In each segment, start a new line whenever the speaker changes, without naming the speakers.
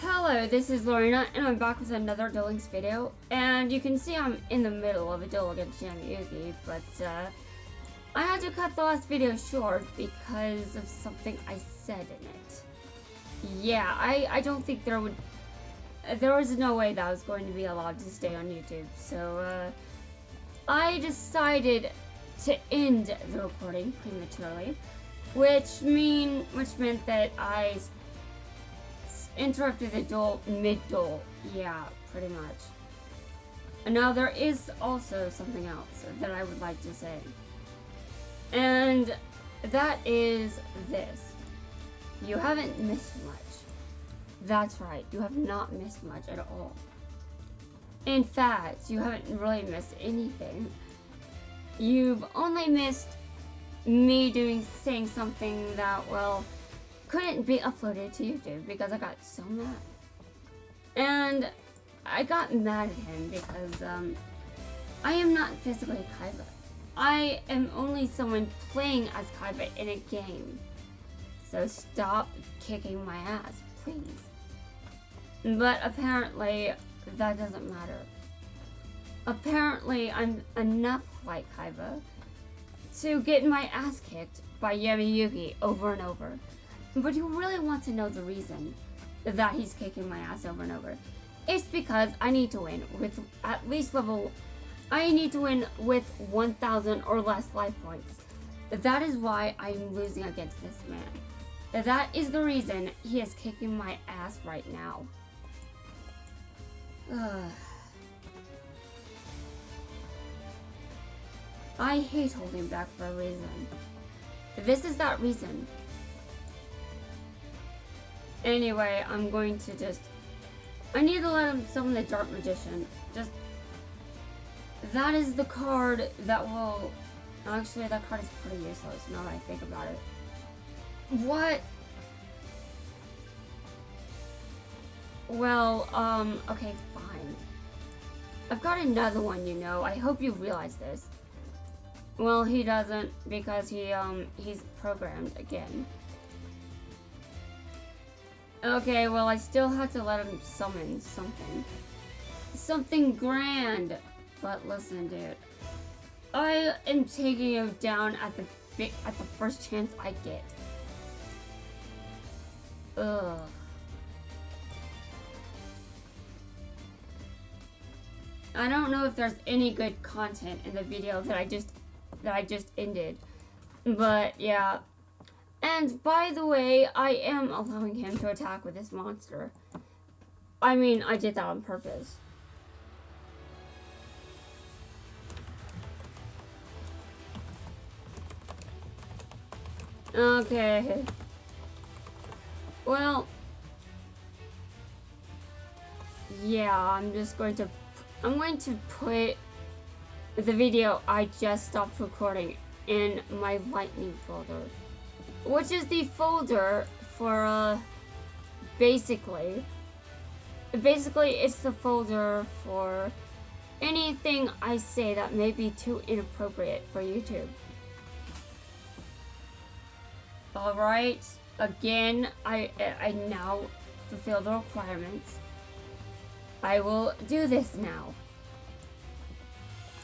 Hello, this is Lorena, and I'm back with another Duel Links video. And you can see I'm in the middle of a duel against Yugi, but I had to cut the last video short because of something I said in it. Yeah, I don't think there was no way that was going to be allowed to stay on YouTube, so I decided to end the recording prematurely, which meant that I interrupted the duel mid-duel. Yeah, pretty much. And now there is also something else that I would like to say. And that is this. You haven't missed much. That's right, you have not missed much at all. In fact, you haven't really missed anything. You've only missed me saying something that, well, couldn't be uploaded to YouTube because I got so mad. And I got mad at him because I am not physically Kaiba. I am only someone playing as Kaiba in a game. So stop kicking my ass, please. But apparently that doesn't matter. Apparently I'm enough like Kaiba to get my ass kicked by Yugi over and over. But you really want to know the reason that he's kicking my ass over and over. It's because I need to win with at least I need to win with 1,000 or less life points. That is why I'm losing against this man. That is the reason he is kicking my ass right now. I hate holding back for a reason. This is that reason. Anyway, I'm going to I need to let him summon the Dark Magician. That is the card that will... Actually, that card is pretty useless now that I think about it. What? Well, okay, fine. I've got another one, you know. I hope you realize this. Well, he doesn't because he's programmed again. Okay, well, I still have to let him summon something. Something grand. But listen, dude. I am taking you down at the first chance I get. Ugh. I don't know if there's any good content in the video that I just ended. But yeah. And by the way, I am allowing him to attack with this monster. I mean, I did that on purpose. Okay. Well, yeah, I'm going to put the video I just stopped recording in my lightning folder. Which is the folder for, basically it's the folder for anything I say that may be too inappropriate for YouTube. Alright, again, I now fulfill the requirements. I will do this now.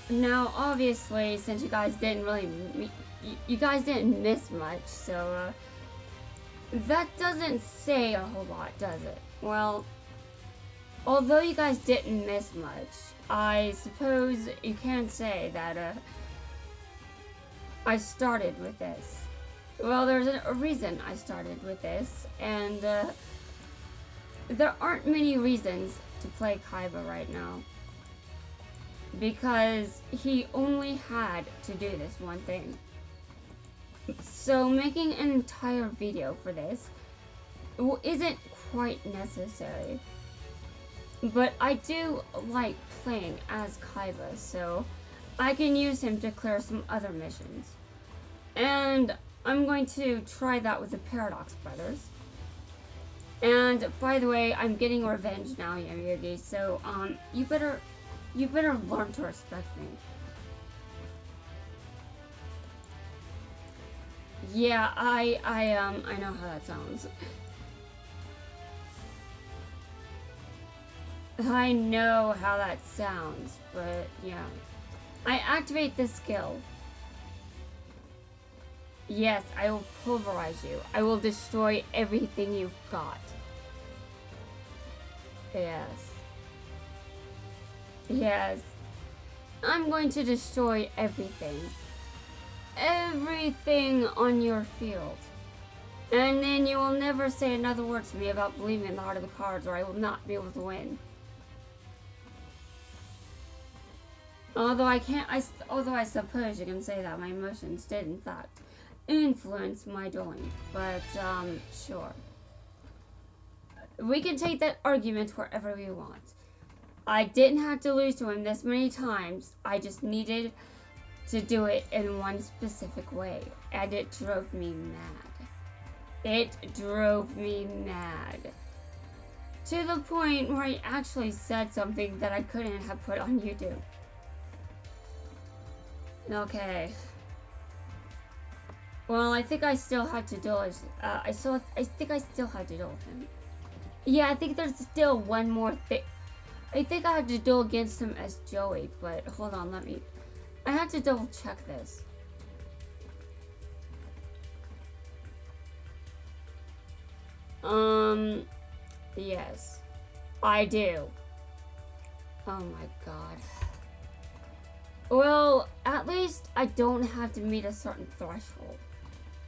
Now, obviously, since you guys didn't miss much, so that doesn't say a whole lot, does it? Well, although you guys didn't miss much, I suppose you can say that I started with this. Well, there's a reason I started with this, and there aren't many reasons to play Kaiba right now. Because he only had to do this one thing. So making an entire video for this isn't quite necessary. But I do like playing as Kaiba, so I can use him to clear some other missions. And I'm going to try that with the Paradox Brothers. And by the way, I'm getting revenge now, Yugi, so you better learn to respect me. Yeah, I know how that sounds. I know how that sounds, but yeah. I activate this skill. Yes, I will pulverize you. I will destroy everything you've got. Yes. Yes. I'm going to destroy everything. Everything on your field. And then you will never say another word to me about believing in the heart of the cards, or I will not be able to win. Although I suppose you can say that my emotions did in fact influence my dueling, but sure. We can take that argument wherever we want. I didn't have to lose to him this many times. I just needed to do it in one specific way, and it drove me mad. It drove me mad. To the point where I actually said something that I couldn't have put on YouTube. Okay. Well, I think I still have to duel. I think I still have to duel him. Yeah, I think there's still one more thing. I think I have to duel against him as Joey, but hold on, I have to double check this. Yes, I do. Oh my god. Well, at least I don't have to meet a certain threshold.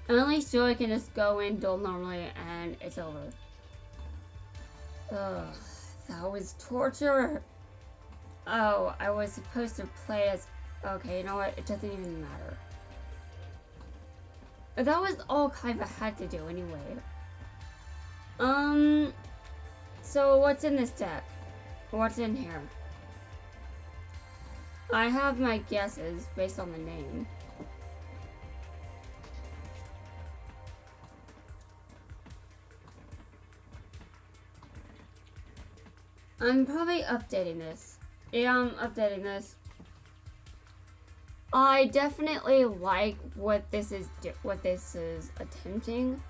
At least Joey can just go in, duel normally, and it's over. Ugh, that was torture. Oh, I was supposed to play as... Okay, you know what? It doesn't even matter. That was all Kaiba had to do anyway. So what's in this deck? What's in here? I have my guesses based on the name. I'm probably updating this. Yeah, I'm updating this. I definitely like what this is attempting,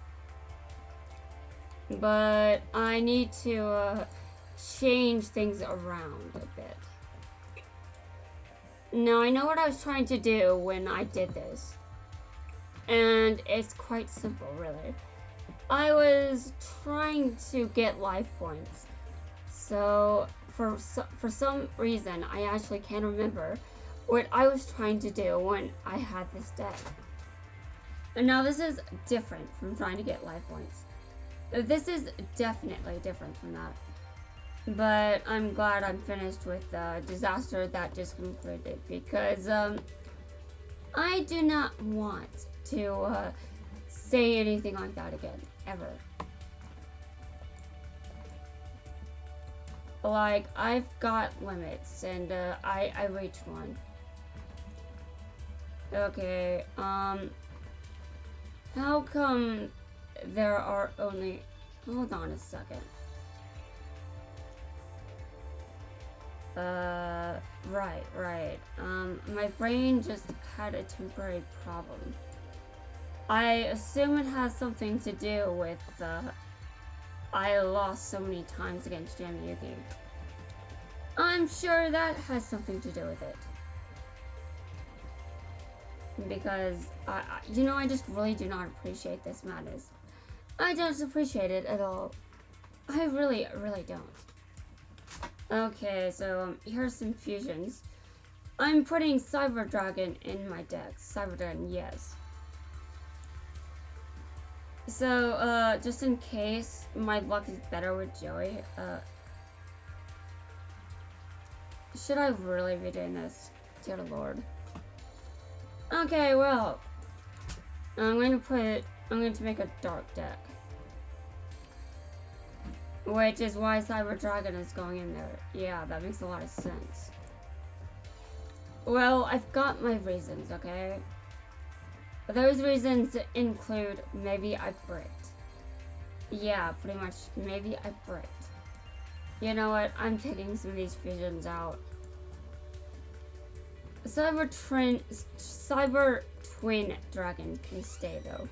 but I need to change things around a bit. Now, I know what I was trying to do when I did this, and it's quite simple, really. I was trying to get life points, so for some reason, I actually can't remember what I was trying to do when I had this deck. And now this is different from trying to get life points. This is definitely different from that. But I'm glad I'm finished with the disaster that just concluded, because I do not want to say anything like that again, ever. Like, I've got limits, and I reached one. Okay, how come there are only... Hold on a second. Right. My brain just had a temporary problem. I assume it has something to do with, I lost so many times against Yuki. I'm sure that has something to do with it. Because, I just really do not appreciate this madness. I don't appreciate it at all. I really don't. Okay, so here's some fusions. I'm putting Cyber Dragon in my deck. Cyber Dragon, yes. So, just in case my luck is better with Joey, should I really be doing this? Dear Lord. Okay, well, I'm going to make a dark deck. Which is why Cyber Dragon is going in there. Yeah, that makes a lot of sense. Well, I've got my reasons, okay? Those reasons include maybe I bricked. Yeah, pretty much, maybe I bricked. You know what? I'm taking some of these fusions out. Cyber Twin Dragon can stay, though.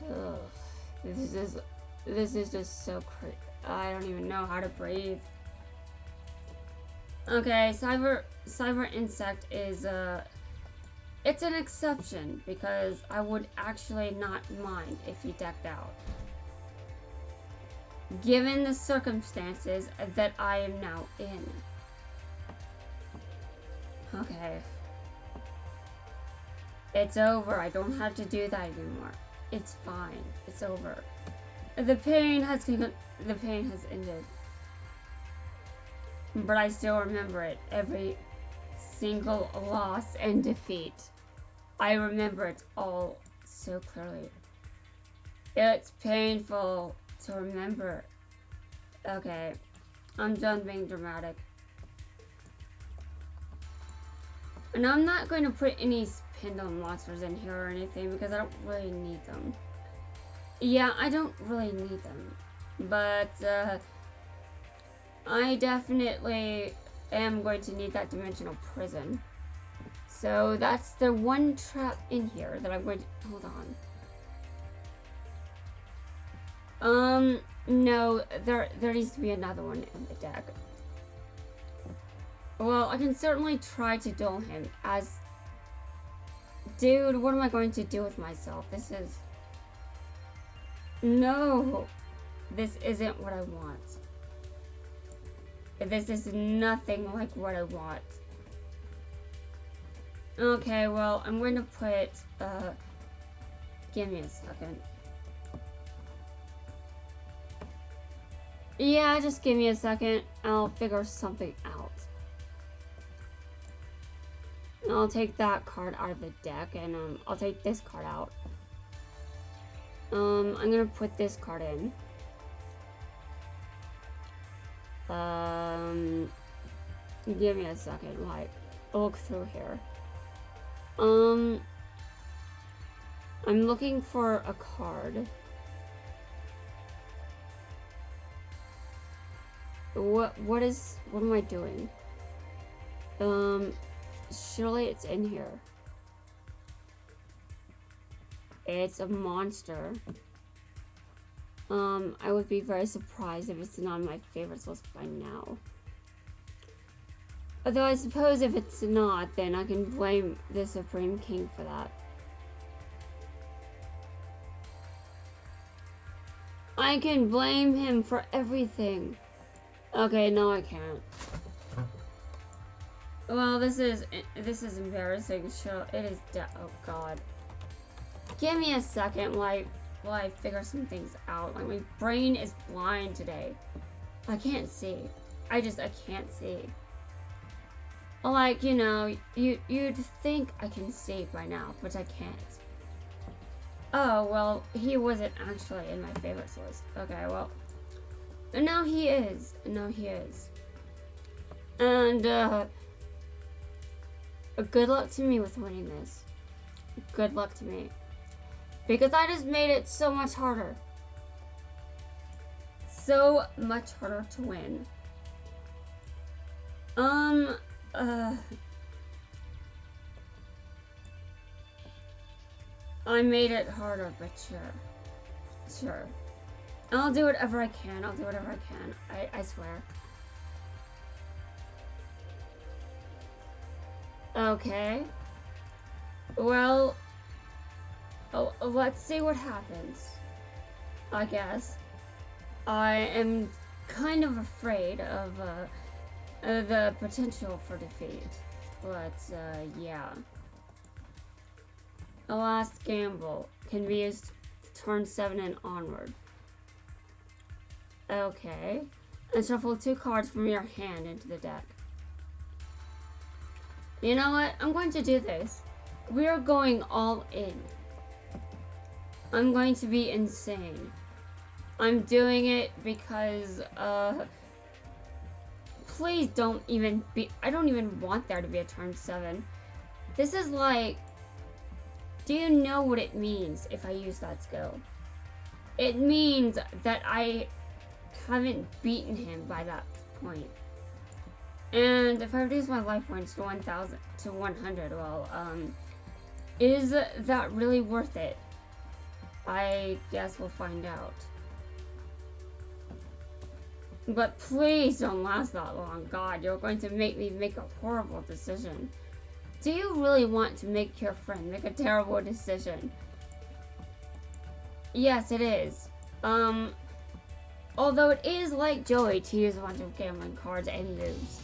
Ugh, this is This is just so crazy. I don't even know how to breathe. Okay, cyber insect is it's an exception because I would actually not mind if he decked out. Given the circumstances that I am now in. Okay. It's over. I don't have to do that anymore. It's fine. It's over. The pain has ended. But I still remember it. Every single loss and defeat. I remember it all so clearly. It's painful to remember. Okay. I'm done being dramatic. And I'm not going to put any Spindle monsters in here or anything because I don't really need them. Yeah, I don't really need them. But, I definitely am going to need that dimensional prison. So that's the one trap in here that I'm going to... Hold on. No, there needs to be another one in the deck. Well, I can certainly try to duel him as... Dude, what am I going to do with myself? This is... No! This isn't what I want. This is nothing like what I want. Okay, well, I'm going to put, give me a second. Yeah, just give me a second. I'll figure something out. I'll take that card out of the deck, and, I'll take this card out. I'm gonna put this card in. Give me a second, like, look through here. I'm looking for a card. What am I doing? Surely it's in here. It's a monster. I would be very surprised if it's not on my favorites list by now. Although I suppose if it's not, then I can blame the Supreme King for that. I can blame him for everything. Okay, no I can't. Well, this is embarrassing. Sure, it is. Oh God. Give me a second, while I figure some things out. Like, my brain is blind today. I can't see. I can't see. Like, you know, you'd think I can see by now, but I can't. Oh, well, he wasn't actually in my favorites list. Okay, well. And now he is. And, good luck to me with winning this. Good luck to me. Because I just made it so much harder. So much harder to win. I made it harder, but sure. I'll do whatever I can. I swear. Okay. Well, let's see what happens. I guess. I am kind of afraid of the potential for defeat. But, yeah. The last gamble can be used turn 7 and onward. Okay. And shuffle 2 cards from your hand into the deck. You know what? I'm going to do this. We are going all in. I'm going to be insane. I'm doing it because, please don't even be... I don't even want there to be a turn 7. This is like... Do you know what it means if I use that skill? It means that I haven't beaten him by that point. And if I reduce my life points to 1,000 to 100, well, is that really worth it? I guess we'll find out. But please don't last that long. God, you're going to make me make a horrible decision. Do you really want to make your friend make a terrible decision? Yes, it is. Although it is like Joey to use a bunch of gambling cards and lose.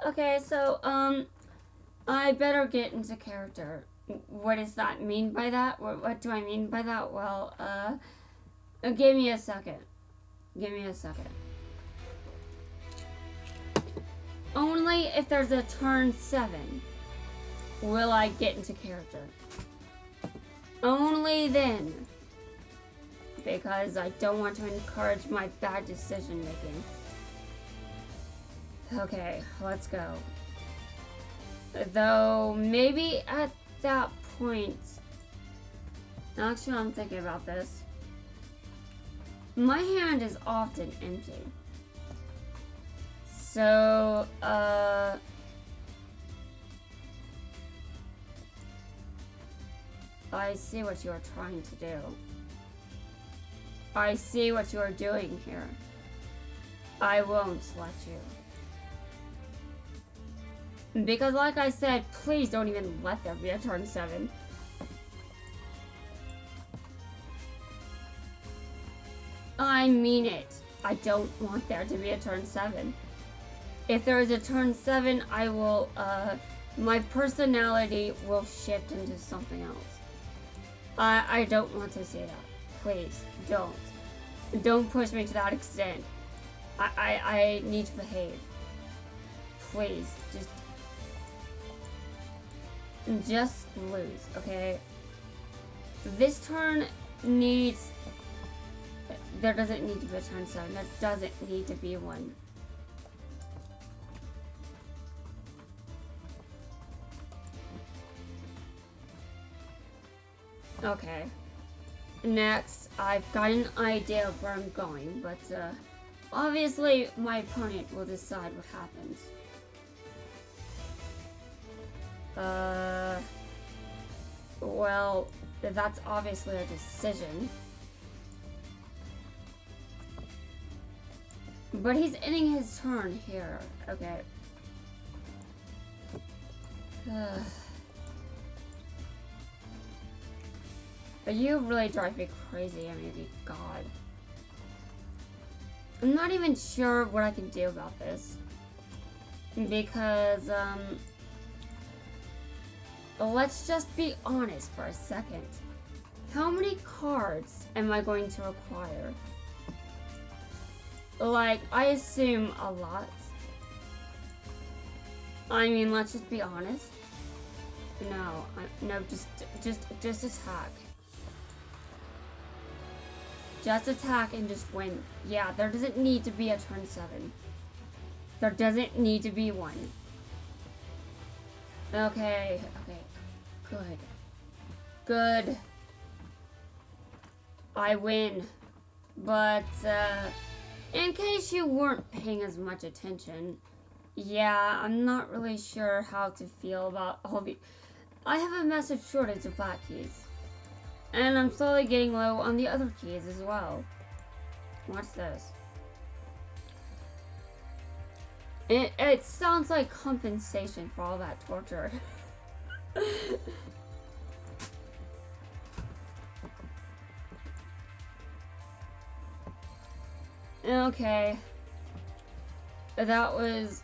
Okay, so, I better get into character. What does that mean by that? What do I mean by that? Well, give me a second. Give me a second. Only if there's a turn 7 will I get into character. Only then. Because I don't want to encourage my bad decision making. Okay, let's go. Though, maybe at that point... Actually, I'm thinking about this. My hand is often empty. So, I see what you are trying to do. I see what you are doing here. I won't let you. Because like I said, please don't even let there be a turn 7. I mean it. I don't want there to be a turn 7. If there is a turn 7, I will, my personality will shift into something else. I don't want to say that. Please, don't. Don't push me to that extent. I need to behave. Please, just lose, okay? This turn needs... There doesn't need to be a turn 7. There doesn't need to be one. Okay. Next, I've got an idea of where I'm going, but obviously my opponent will decide what happens. Well, that's obviously a decision. But he's ending his turn here. Okay. You really drive me crazy, I mean, God. I'm not even sure what I can do about this. Because, let's just be honest for a second. How many cards am I going to require? Like, I assume a lot. I mean, let's just be honest. No, just attack. Just attack and just win. Yeah, there doesn't need to be a turn 7. There doesn't need to be one. Okay. Good. I win. But, in case you weren't paying as much attention, yeah, I'm not really sure how to feel about all the... I have a massive shortage of black keys. And I'm slowly getting low on the other keys as well. What's this? It sounds like compensation for all that torture. Okay. That was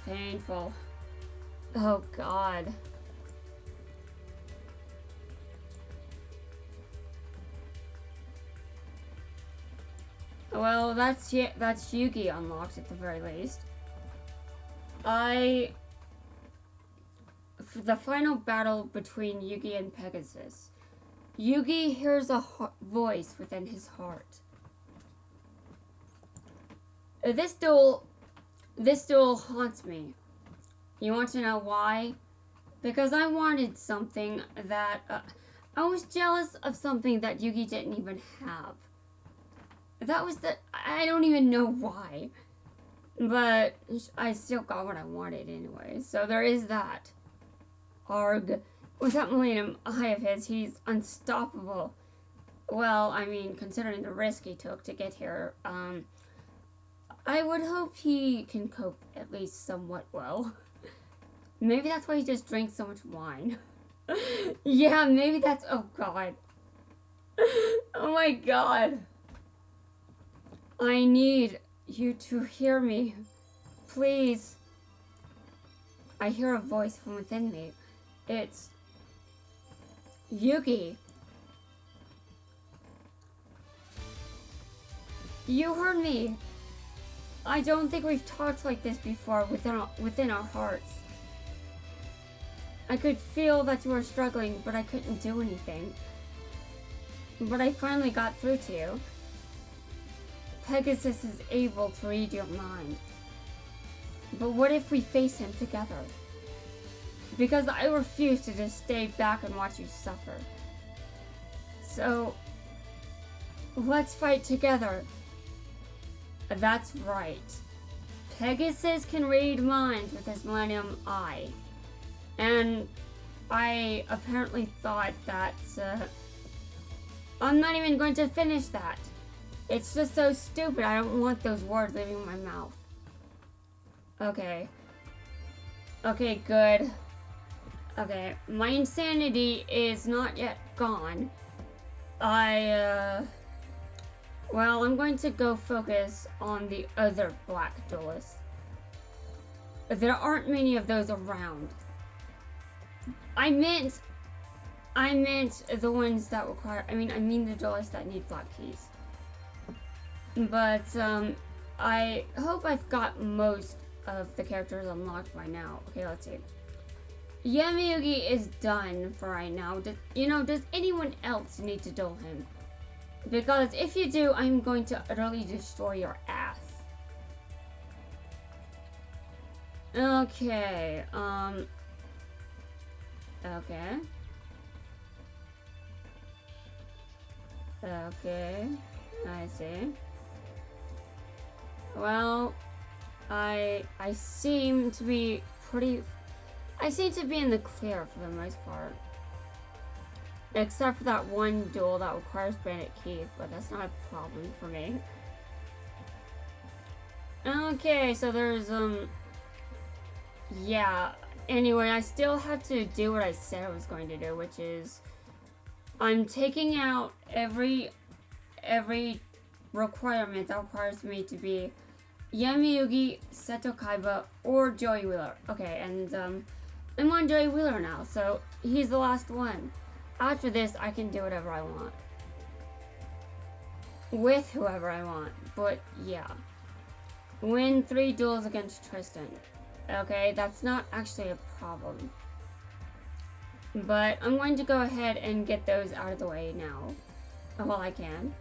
painful. Oh God. Well, that's Yugi unlocked at the very least. The final battle between Yugi and Pegasus. Yugi hears a voice within his heart. This duel haunts me. You want to know why? Because I wanted something that I was jealous of something that Yugi didn't even have. I don't even know why. But I still got what I wanted anyway. So there is that. Arg. with that Millennium Eye of his, he's unstoppable. Well, I mean, considering the risk he took to get here, I would hope he can cope at least somewhat well. Maybe that's why he just drinks so much wine. Yeah, maybe that's... Oh, God. Oh, my God. I need you to hear me. Please. I hear a voice from within me. It's... Yugi. You heard me. I don't think we've talked like this before within our hearts. I could feel that you were struggling, but I couldn't do anything. But I finally got through to you. Pegasus is able to read your mind. But what if we face him together? Because I refuse to just stay back and watch you suffer. So, let's fight together. That's right. Pegasus can read minds with his Millennium Eye. And I apparently thought that, I'm not even going to finish that. It's just so stupid. I don't want those words leaving my mouth. Okay. Okay, good. Okay, my insanity is not yet gone. Well, I'm going to go focus on the other black duelists. There aren't many of those around. I meant the ones that require, I mean the duelists that need black keys. But, I hope I've got most of the characters unlocked by now. Okay, let's see. Yamiyugi is done for right now. Does anyone else need to duel him? Because if you do, I'm going to utterly destroy your ass. Okay, okay. Okay, I see. Well, I seem to be in the clear for the most part. Except for that one duel that requires Bandit Keith, but that's not a problem for me. Okay, so there's, yeah. Anyway, I still have to do what I said I was going to do, which is I'm taking out every requirement that requires me to be Yamiyugi, Seto Kaiba, or Joey Wheeler. Okay, and I'm on Joey Wheeler now, so he's the last one. After this, I can do whatever I want. With whoever I want, but yeah. Win 3 duels against Tristan. Okay, that's not actually a problem. But I'm going to go ahead and get those out of the way now. While I can.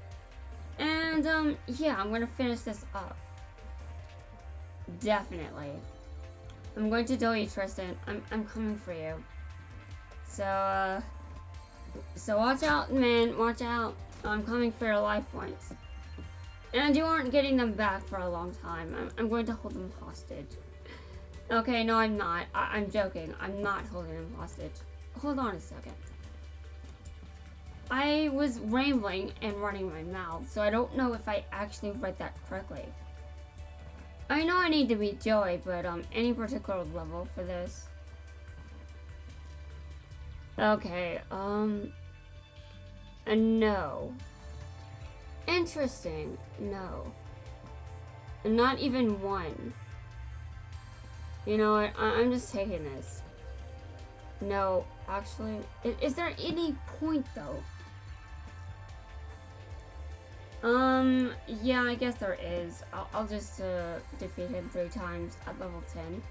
And, yeah, I'm going to finish this up. Definitely. I'm going to duel you, Tristan. I'm coming for you. So watch out, man. Watch out. I'm coming for your life points. And you aren't getting them back for a long time. I'm going to hold them hostage. Okay, no, I'm not. I'm joking. I'm not holding them hostage. Hold on a second. I was rambling and running my mouth, so I don't know if I actually read that correctly. I know I need to beat Joey, but any particular level for this? Okay, no. Interesting, no. Not even 1. You know what, I'm just taking this. No, actually, is there any point though? Yeah, I guess there is. I'll just defeat him 3 times at level 10.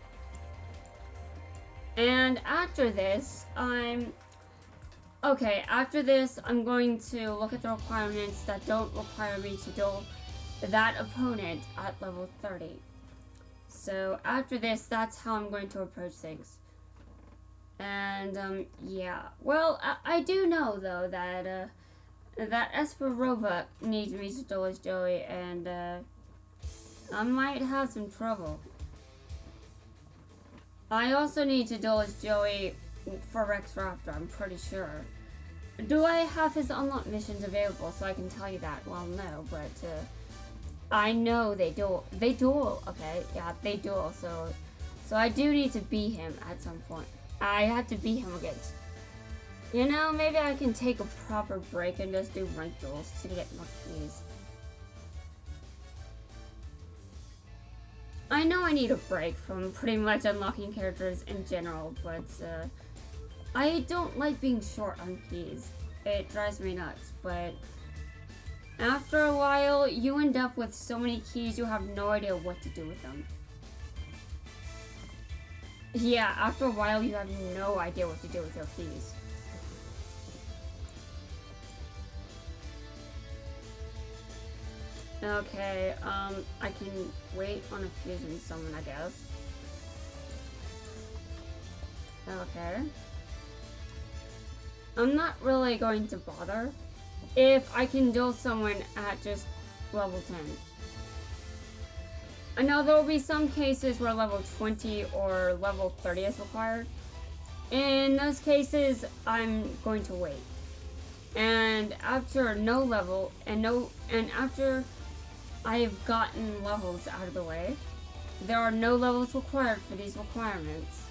And after this, after this, I'm going to look at the requirements that don't require me to duel that opponent at level 30. So after this, that's how I'm going to approach things. And, yeah. Well, I do know, though, that Esperova needs me to duel as Joey, and, I might have some trouble. I also need to duel as Joey for Rex Raptor, I'm pretty sure. Do I have his unlocked missions available so I can tell you that? Well, no, but I know they duel. They duel, okay? Yeah, they duel, so I do need to beat him at some point. I have to beat him against. You know, maybe I can take a proper break and just do ranked duels to get more keys. I know I need a break from pretty much unlocking characters in general, but I don't like being short on keys. It drives me nuts, but after a while, you end up with so many keys you have no idea what to do with them. Yeah, after a while, you have no idea what to do with your keys. Okay, I can wait on a fusion summon, I guess. Okay. I'm not really going to bother if I can duel someone at just level 10. I know there will be some cases where level 20 or level 30 is required. In those cases, I'm going to wait. And after no level, and after I've gotten levels out of the way, there are no levels required for these requirements.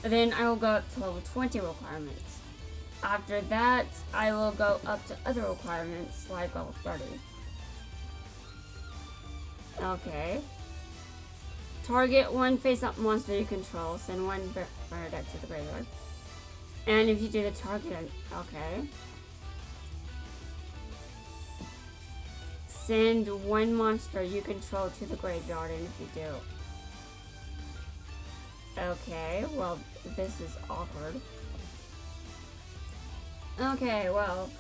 Then I will go up to level 20 requirements. After that, I will go up to other requirements like level 30. Okay. Target one face-up monster you control. Send one fire deck to the graveyard. And if you do the target, okay. Send one monster you control to the graveyard, and if you do. Okay, well, this is awkward. Okay, well,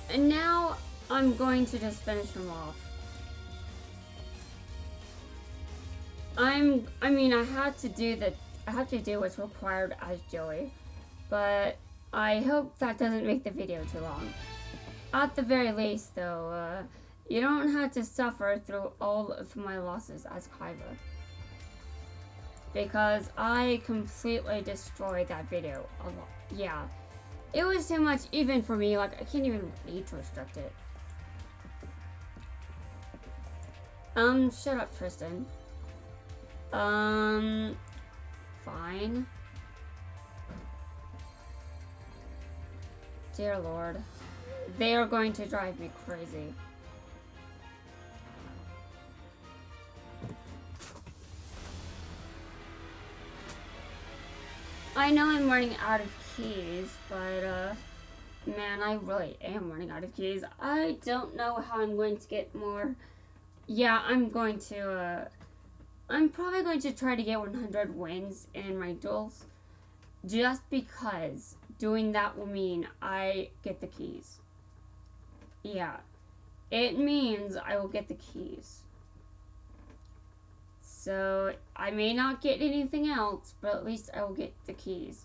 and now I'm going to just finish him off. I have to do what's required as Joey, but I hope that doesn't make the video too long. At the very least, though, you don't have to suffer through all of my losses as Kaiba, because I completely destroyed that video a lot. Yeah, it was too much even for me. Like, I can't even need to restrict it. Shut up, Tristan. Fine. Dear Lord. They are going to drive me crazy. I know I'm running out of keys, but, man, I really am running out of keys. I don't know how I'm going to get more. Yeah, I'm probably going to try to get 100 wins in my duels, just because doing that will mean I get the keys. Yeah, it means I will get the keys. So, I may not get anything else, but at least I will get the keys.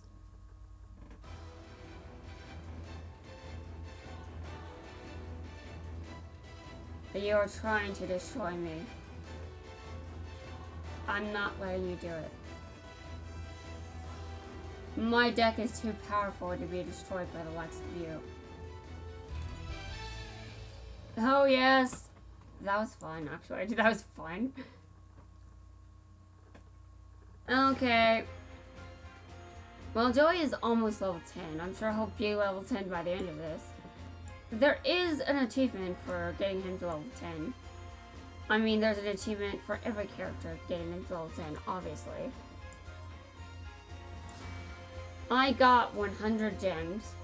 You are trying to destroy me. I'm not letting you do it. My deck is too powerful to be destroyed by the likes of you. Oh yes! That was fun, actually. That was fun. Okay. Well, Joey is almost level 10. I'm sure he'll be level 10 by the end of this. There is an achievement for getting him to level 10. I mean, there's an achievement for every character getting him to level 10, obviously. I got 100 gems.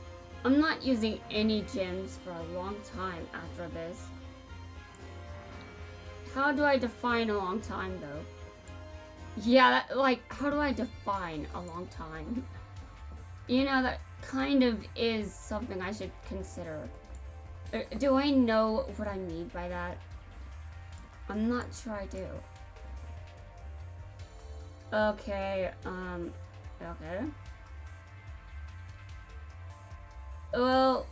I'm not using any gems for a long time after this. How do I define a long time, though? Yeah, how do I define a long time? You know, that kind of is something I should consider. Do I know what I mean by that? I'm not sure I do. Okay, okay. Well,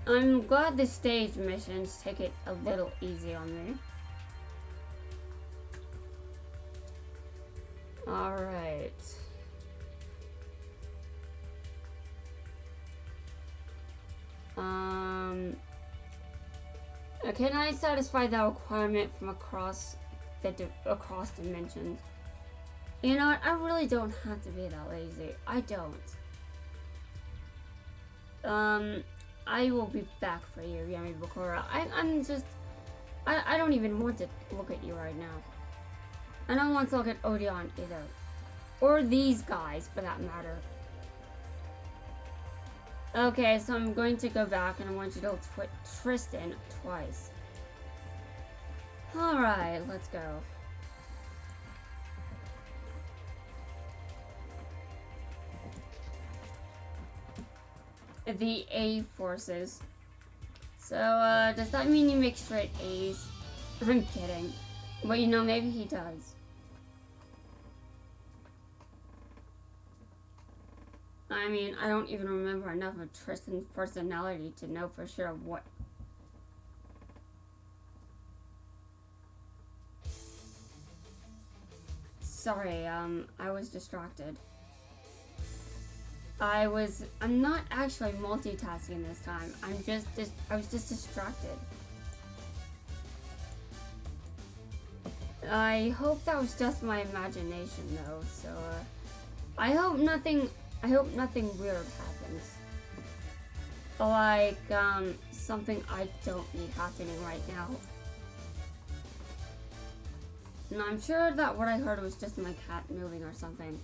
I'm glad the stage missions take it a little easy on me. Alright. Can I satisfy that requirement from across across dimensions? You know what? I really don't have to be that lazy. I don't. I will be back for you, Yami Bakura. I'm just... I don't even want to look at you right now. I don't want to look at Odeon either. Or these guys, for that matter. Okay, so I'm going to go back and I want you to Tristan twice. Alright, let's go. The A forces. So, does that mean you make straight A's? I'm kidding. But you know, maybe he does. I mean, I don't even remember enough of Tristan's personality to know for sure what... Sorry, I was distracted. I'm not actually multitasking this time. I was just distracted. I hope that was just my imagination though, so, I hope nothing weird happens. Like, something I don't need happening right now. And I'm sure that what I heard was just my cat moving or something.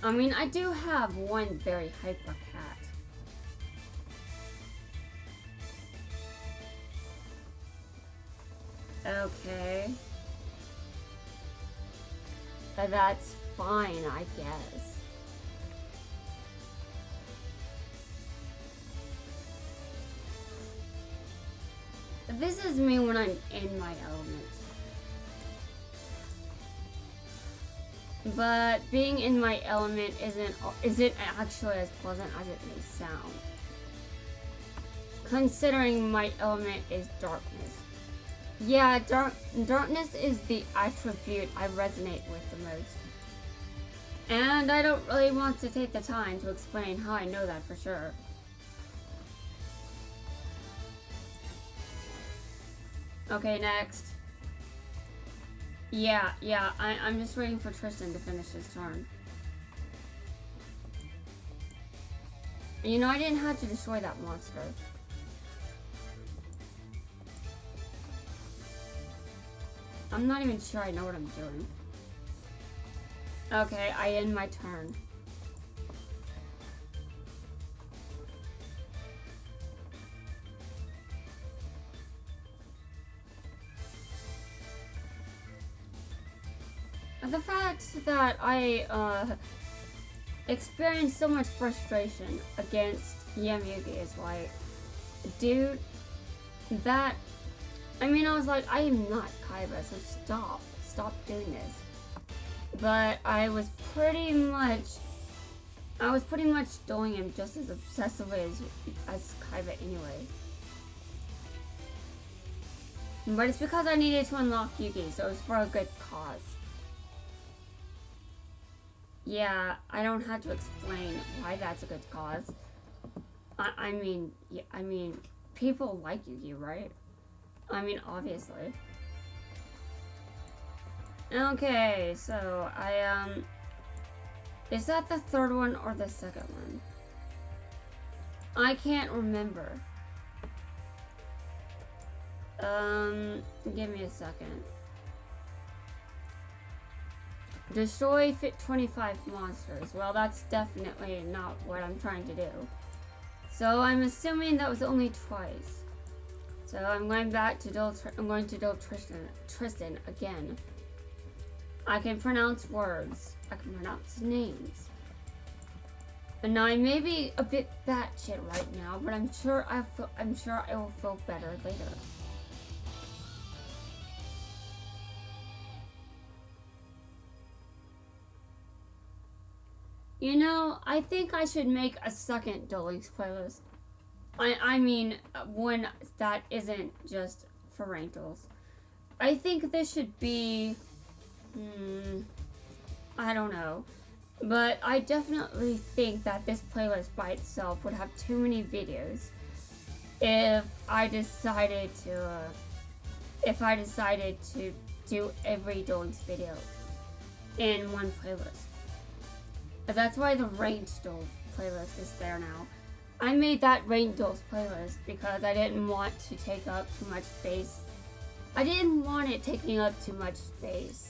I mean, I do have one very hyper cat. Okay. That's fine, I guess. This is me when I'm in my element. But being in my element isn't actually as pleasant as it may sound. Considering my element is darkness. Yeah, darkness is the attribute I resonate with the most. And I don't really want to take the time to explain how I know that for sure. Okay, next. Yeah, I'm just waiting for Tristan to finish his turn. You know, I didn't have to destroy that monster. I'm not even sure I know what I'm doing. Okay, I end my turn. The fact that I experienced so much frustration against Yamugi is like, dude, that, I mean, I was like, I am not Kaiba, so stop doing this. But I was pretty much doing him just as obsessively as Kaiba anyway. But it's because I needed to unlock Yugi, so it was for a good cause. Yeah, I don't have to explain why that's a good cause. I mean, people like Yugi, right? I mean, obviously. Okay, so is that the third one or the second one? I can't remember. Give me a second. Destroy 25 monsters. Well, that's definitely not what I'm trying to do. So I'm assuming that was only twice. So I'm going back to duel Tristan again. I can pronounce words. I can pronounce names. And I may be a bit batshit right now, but I'm sure I will feel better later. You know, I think I should make a second Duel Links playlist. I mean, one that isn't just for ranked duels. I think this should be... I don't know. But I definitely think that this playlist by itself would have too many videos if I decided to do every duels video in one playlist. That's why the ranked duels playlist is there now. I made that ranked duels playlist because I didn't want to take up too much space. I didn't want it taking up too much space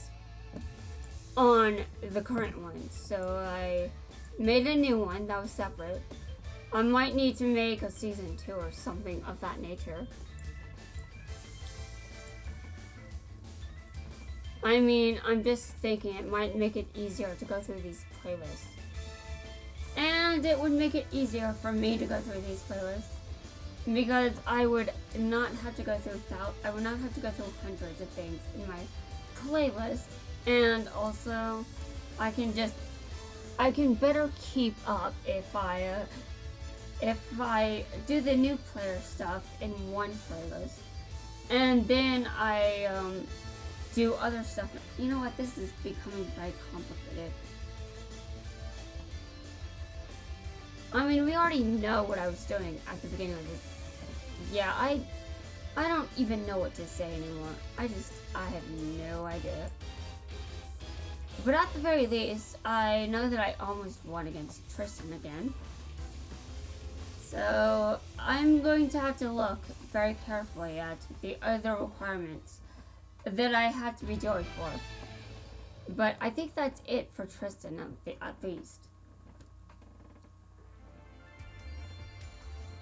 on the current one, so I made a new one that was separate. I might need to make a season 2 or something of that nature. I mean, I'm just thinking it might make it easier to go through these playlists. And it would make it easier for me to go through these playlists because I would not have to go through hundreds of things in my playlist. And also, I can better keep up if I do the new player stuff in one playlist, and then I do other stuff. You know what? This is becoming very complicated. I mean, we already know what I was doing at the beginning of this. Yeah, I don't even know what to say anymore. I have no idea. But at the very least, I know that I almost won against Tristan again. So I'm going to have to look very carefully at the other requirements that I have to be doing for. But I think that's it for Tristan at least.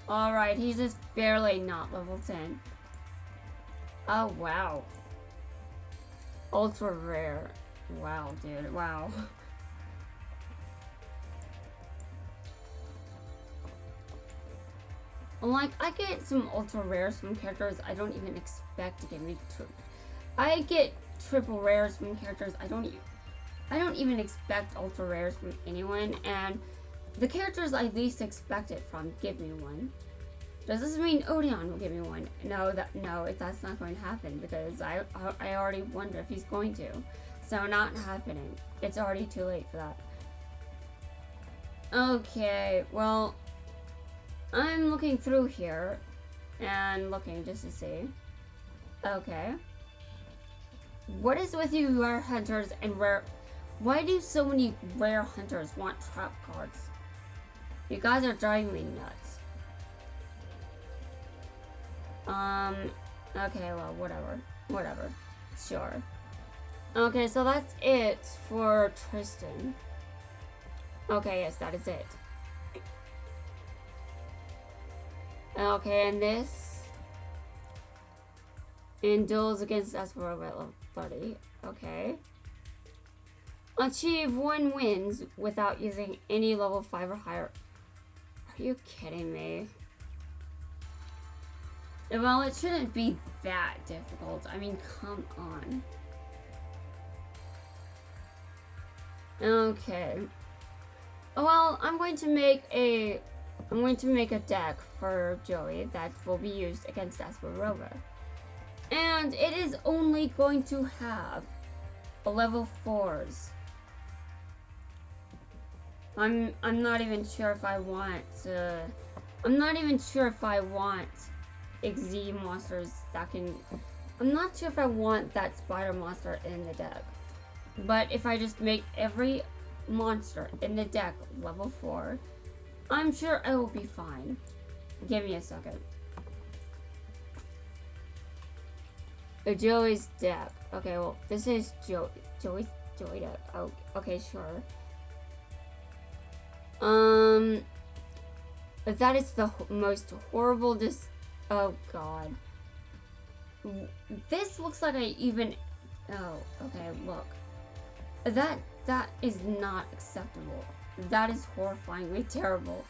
Alright, he's just barely not level 10. Oh, wow. Ultra rare. Wow, dude, wow. Like, I get some ultra rares from characters I don't even expect to get me. I get triple rares from characters I don't even expect ultra rares from anyone, and the characters I least expect it from give me one. Does this mean Odeon will give me one? No, that's not going to happen because I already wonder if he's going to. So not happening. It's already too late for that. Okay, well, I'm looking through here and looking just to see. Okay. What is with you rare hunters and rare... Why do so many rare hunters want trap cards? You guys are driving me nuts. Okay, well, whatever. Sure. Okay, so that's it for Tristan. Okay, yes, that is it. Okay, and this in duels against Asperova at level 30. Okay. Achieve 1 wins without using any level 5 or higher. Are you kidding me? Well, it shouldn't be that difficult. I mean, come on. Okay. Well, I'm going to make a deck for Joey that will be used against Asperova. And it is only going to have a level 4s. I'm not even sure if I want XZ monsters that can... I'm not sure if I want that spider monster in the deck. But if I just make every monster in the deck level 4, I'm sure I will be fine. Give me a second. Joey's deck. Okay, well, this is Joey's deck. Oh, okay, sure. But that is the most horrible oh god. This looks like I even... Oh, okay, look. That is not acceptable. That is horrifyingly terrible.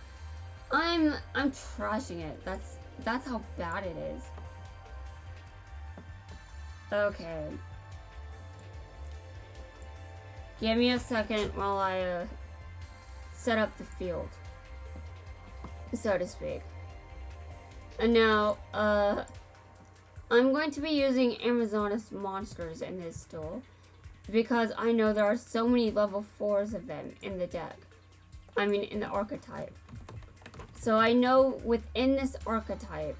I'm trashing it. That's how bad it is. Okay. Give me a second while I set up the field, so to speak. And now, I'm going to be using Amazonas monsters in this duel. because I know there are so many level 4s of them in the deck. I mean, in the archetype. So I know within this archetype,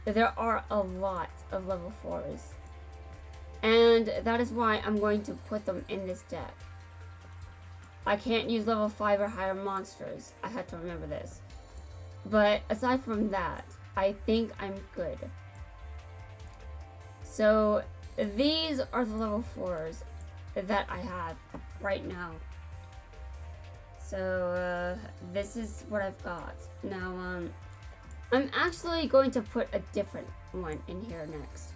there are a lot of level 4s. And that is why I'm going to put them in this deck. I can't use level 5 or higher monsters. I have to remember this. But aside from that, I think I'm good. So these are the level 4s that I have right now. So this is what I've got. Now I'm actually going to put a different one in here next.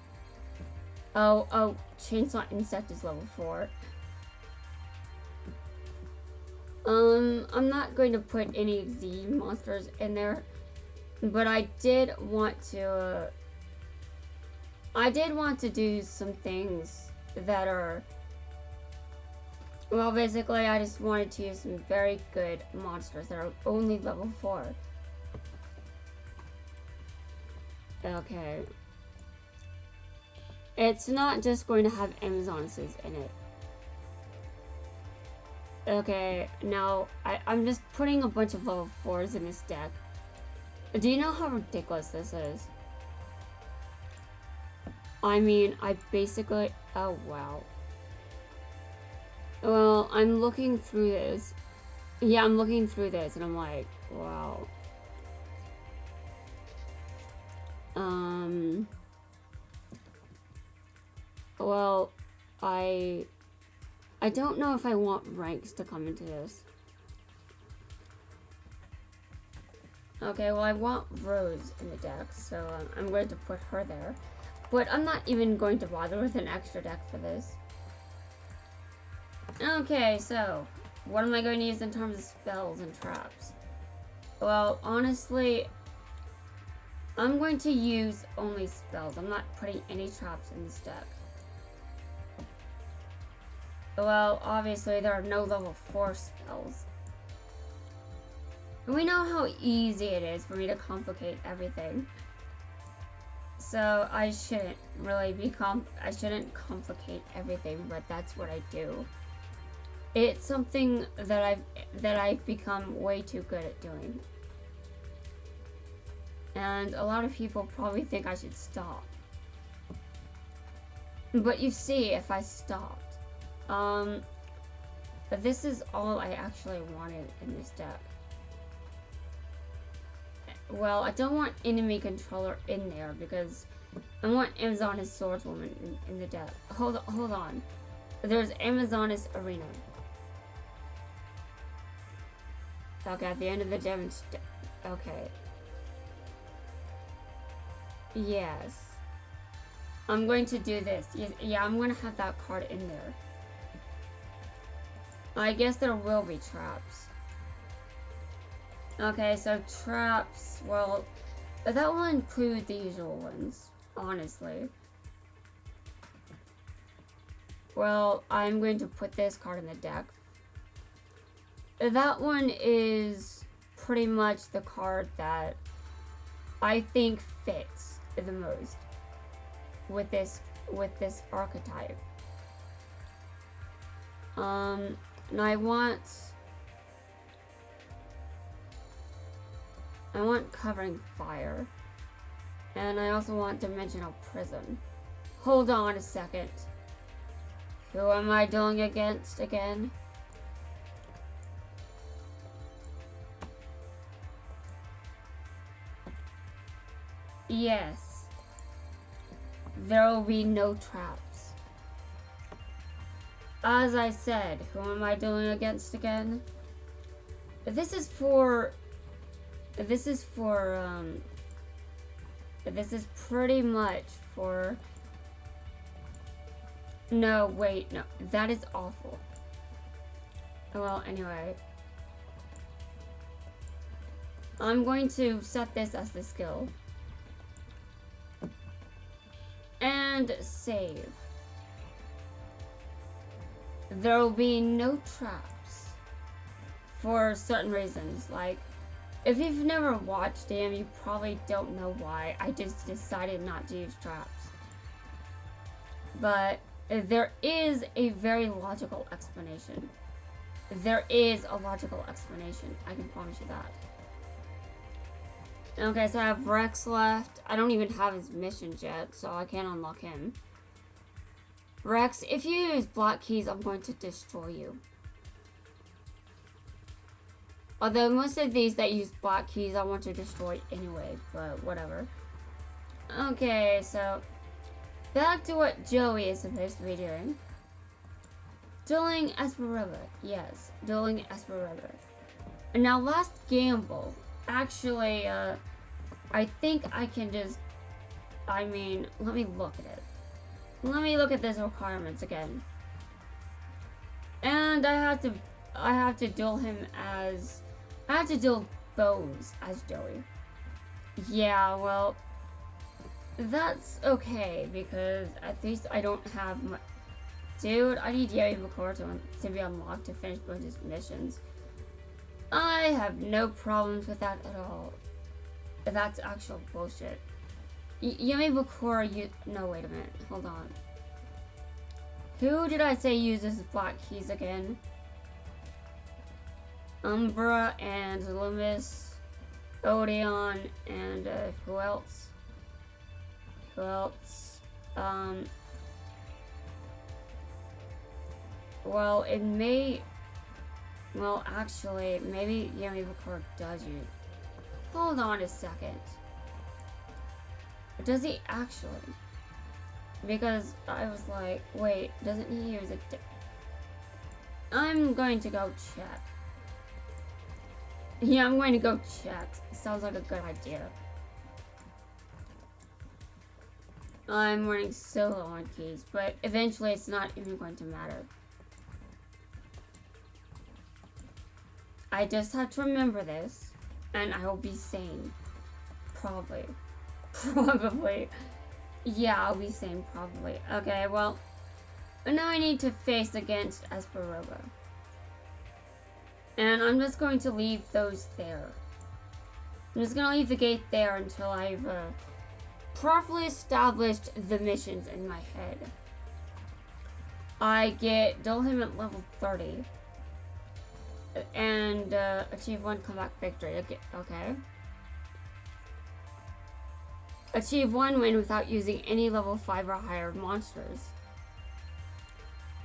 Oh, Chainsaw Insect is level 4. I'm not going to put any Z monsters in there, but I did want to do some things that are, well, basically I just wanted to use some very good monsters that are only level 4. Okay. It's not just going to have Amazonesses in it. Okay, now I'm just putting a bunch of level 4s in this deck. Do you know how ridiculous this is? I mean, I basically... Oh, wow. Well, I'm looking through this. Yeah, I'm looking through this and I'm like, wow. Well, I don't know if I want ranks to come into this. Okay, well I want Rose in the deck, so I'm going to put her there. But I'm not even going to bother with an extra deck for this. Okay, so what am I going to use in terms of spells and traps? Well, honestly, I'm going to use only spells. I'm not putting any traps in this deck. Well, obviously there are no level 4 spells. We know how easy it is for me to complicate everything. So I shouldn't really I shouldn't complicate everything, but that's what I do. It's something that I've become way too good at doing. And a lot of people probably think I should stop. But you see, if I stopped, this is all I actually wanted in this deck. Well, I don't want enemy controller in there because I want Amazonas Swordswoman in the deck. Hold on. There's Amazonas Arena. Okay, at the end of the demonstration. Okay. Yes. I'm going to do this. Yeah, I'm going to have that card in there. I guess there will be traps. Okay, so traps, well, that will include the usual ones, honestly. Well, I'm going to put this card in the deck. That one is pretty much the card that I think fits the most with this archetype. And I want Covering Fire. And I also want Dimensional Prison. Hold on a second. Who am I dueling against again? Yes. There will be no traps. As I said, who am I dueling against again? This is pretty much for... No, wait, no. That is awful. Well, anyway. I'm going to set this as the skill. And save. There will be no traps. For certain reasons, like... If you've never watched him, you probably don't know why. I just decided not to use traps. But There is a very logical explanation. There is a logical explanation. I can promise you that. Okay, so I have Rex left. I don't even have his missions yet, so I can't unlock him. Rex, if you use black keys, I'm going to destroy you. Although most of these that use black keys, I want to destroy anyway, but whatever. Okay, so back to what Joey is supposed to be doing. Dueling Esperova. Yes, dueling Esperova. And now last gamble. Actually, I think I can just... I mean, let me look at it. Let me look at these requirements again. And I have to duel him as... I have to duel Bones as Joey. Yeah, well... That's okay, because at least I don't have my... Dude, I need Yeti Bakor to be unlocked to finish Bones' missions. I have no problems with that at all. That's actual bullshit. Yumi Bakura, no, wait a minute. Hold on. Who did I say uses black keys again? Umbra and Loomis, Odeon, and who else? Who else? Well, it may... Well, actually, maybe Yumi Bakura does use... Hold on a second. Does he actually? Because I was like, wait, doesn't he use it? I'm going to go check. Yeah, I'm going to go check. Sounds like a good idea. I'm running so low on keys, but eventually it's not even going to matter. I just have to remember this, and I will be sane. Probably. Probably. Yeah, I'll be sane, probably. Okay, well, now I need to face against Esperova. And I'm just going to leave those there. I'm just going to leave the gate there until I've properly established the missions in my head. I get duel him at level 30. And achieve 1 comeback victory. Okay. Achieve 1 win without using any level 5 or higher monsters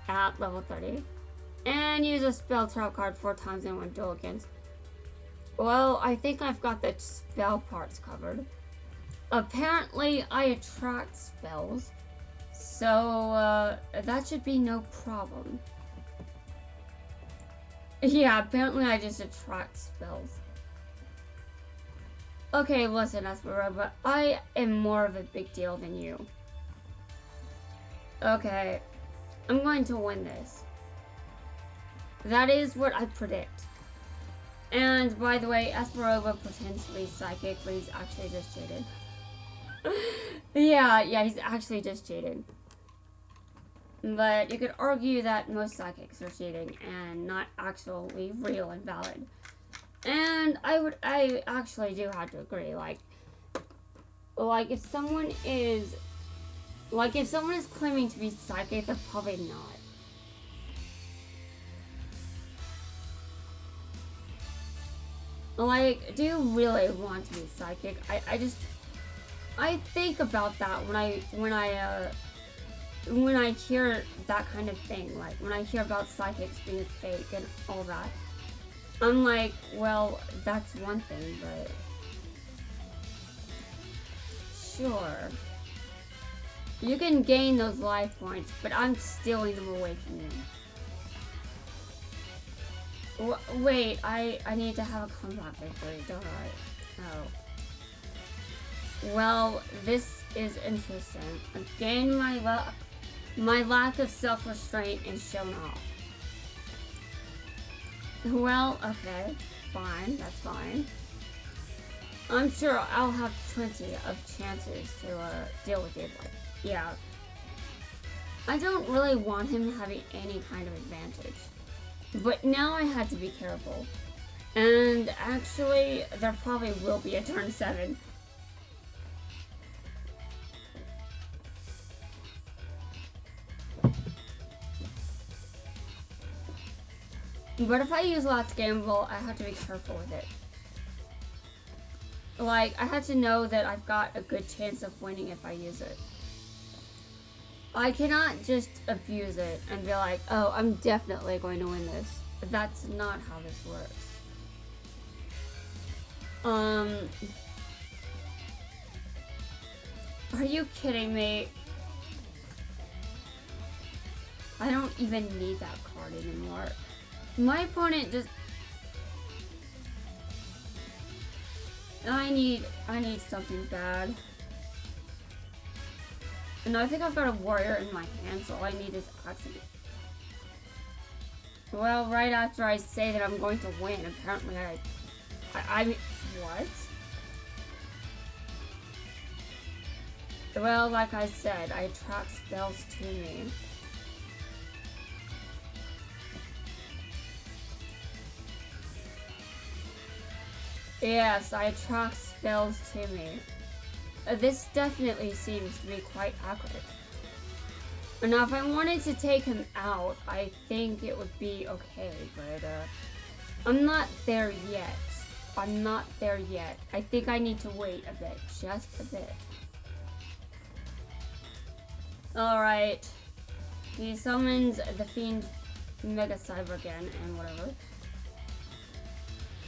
at level 30. And use a spell trap card 4 times in 1 duel against... Well, I think I've got the spell parts covered. Apparently, I attract spells. So, that should be no problem. Yeah, apparently I just attract spells. Okay, listen, Esperova, I am more of a big deal than you. Okay, I'm going to win this. That is what I predict. And, by the way, Esperova pretends to be psychic, but he's actually just cheated. yeah, he's actually just cheated. But you could argue that most psychics are cheating and not actually real and valid. And I actually do have to agree. Like if someone is claiming to be psychic, they're probably not. Like, do you really want to be psychic? I think about that when I hear that kind of thing, like when I hear about psychics being fake and all that, I'm like, well, that's one thing, but sure, you can gain those life points, but I'm stealing them away from you. Wait, I need to have a comeback victory, don't I? Oh. Well, this is interesting. Again, my lack of self-restraint is shown off. Well, okay, fine, that's fine. I'm sure I'll have plenty of chances to deal with it, but yeah. I don't really want him having any kind of advantage. But now I had to be careful. And actually, there probably will be a turn 7. But if I use Last Gamble, I have to be careful with it. Like, I have to know that I've got a good chance of winning if I use it. I cannot just abuse it and be like, oh, I'm definitely going to win this. That's not how this works. Are you kidding me? I don't even need that card anymore. My opponent just... I need something bad. And I think I've got a warrior in my hand, so all I need is accident. Well, right after I say that I'm going to win, apparently I mean, what? Well, like I said, I attract spells to me. Yes, I attract spells to me. This definitely seems to be quite accurate. Now, if I wanted to take him out, I think it would be okay, but I'm not there yet. I'm not there yet. I think I need to wait a bit, just a bit. Alright. He summons the Fiend Mega Cyber again, and whatever.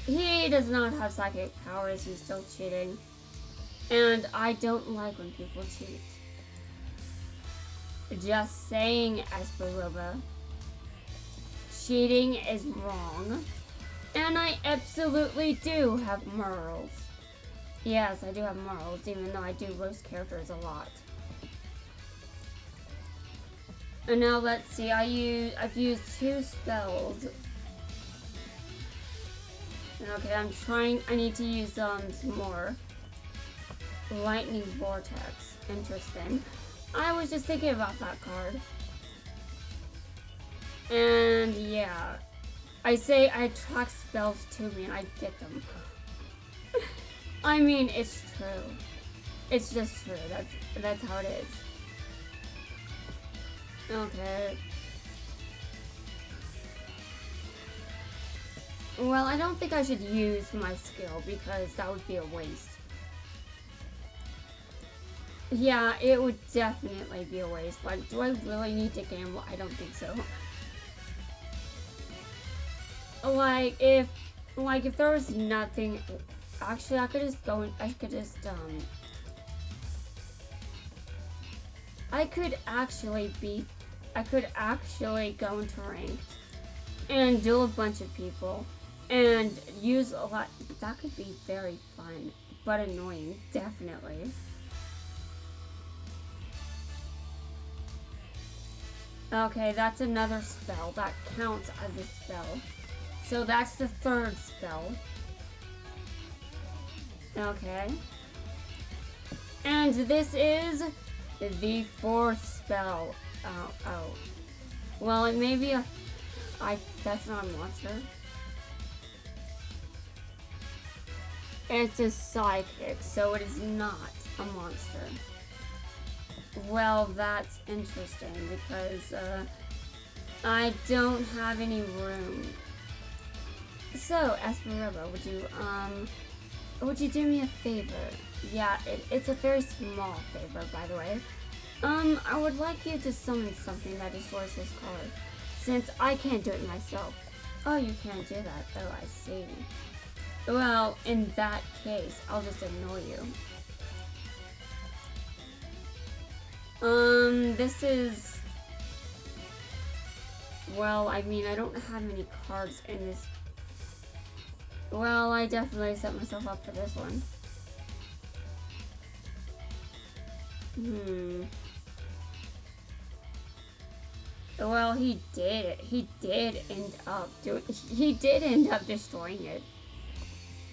He does not have psychic powers, he's still cheating. And I don't like when people cheat. Just saying, Esperoba. Cheating is wrong. And I absolutely do have morals. Yes, I do have morals, even though I do roast characters a lot. And now let's see, I've used 2 spells. Okay, I need to use some more. Lightning Vortex, interesting. I was just thinking about that card. And yeah, I say I attract spells to me and I get them. I mean, it's true. It's just true, that's how it is. Okay. Well, I don't think I should use my skill because that would be a waste. Yeah, it would definitely be a waste. Like, do I really need to gamble? I don't think so. Like, if there was nothing... Actually, I could just go and... I could actually go into ranked and duel a bunch of people and use a lot. That could be very fun, but annoying, definitely. Okay, that's another spell. That counts as a spell. So that's the 3rd spell. Okay. And this is the 4th spell. Oh. Well, it may be that's not a monster. It's a psychic, so it is not a monster. Well, that's interesting because I don't have any room. So, Esperoba, would you do me a favor? Yeah, it's a very small favor, by the way. I would like you to summon something that destroys this card, since I can't do it myself. Oh, you can't do that. Oh, I see. Well, in that case, I'll just ignore you. This is... Well, I mean, I don't have any cards in this... Well, I definitely set myself up for this one. Well, he did end up destroying it.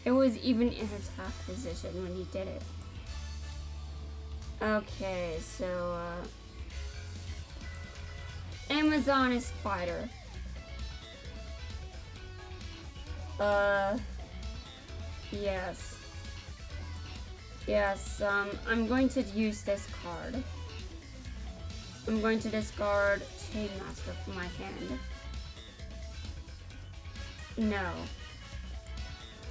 It was even in attack position when he did it. Okay, so, Amazon Spider. Yes. Yes, I'm going to use this card. I'm going to discard Chainmaster from my hand. No.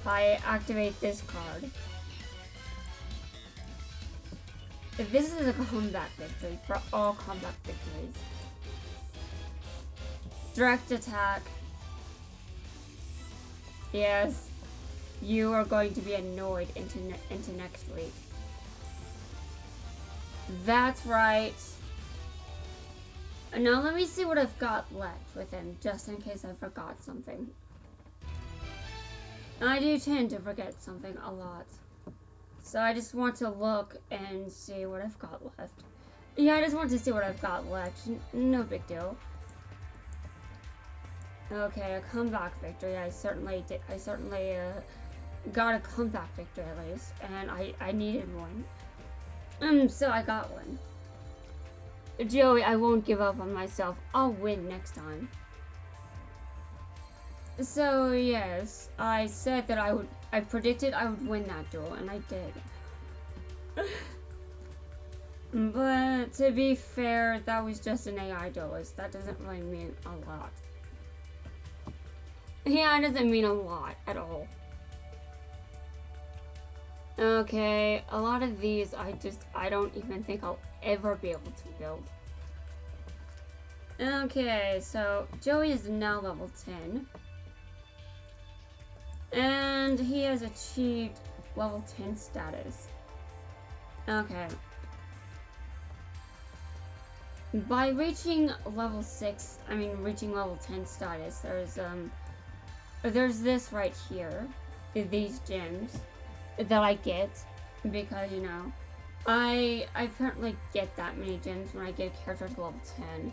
I activate this card. This is a comeback victory for all comeback victories. Direct attack. Yes. You are going to be annoyed into next week. That's right. Now let me see what I've got left with him, just in case I forgot something. I do tend to forget something a lot. So I just want to look and see what I've got left. Yeah, I just want to see what I've got left. No big deal. Okay, a comeback victory. I certainly did. I certainly got a comeback victory at least, and I needed one. So I got one. Joey, I won't give up on myself. I'll win next time. So yes, I said that I predicted I would win that duel, and I did. But to be fair, that was just an AI duelist. That doesn't really mean a lot. Yeah, it doesn't mean a lot at all. Okay, a lot of these I don't even think I'll ever be able to build. Okay, so Joey is now level 10. And he has achieved level 10 status. Okay. By reaching level 6, reaching level 10 status, there's this right here. These gems that I get because, you know, I apparently get that many gems when I get a character to level 10.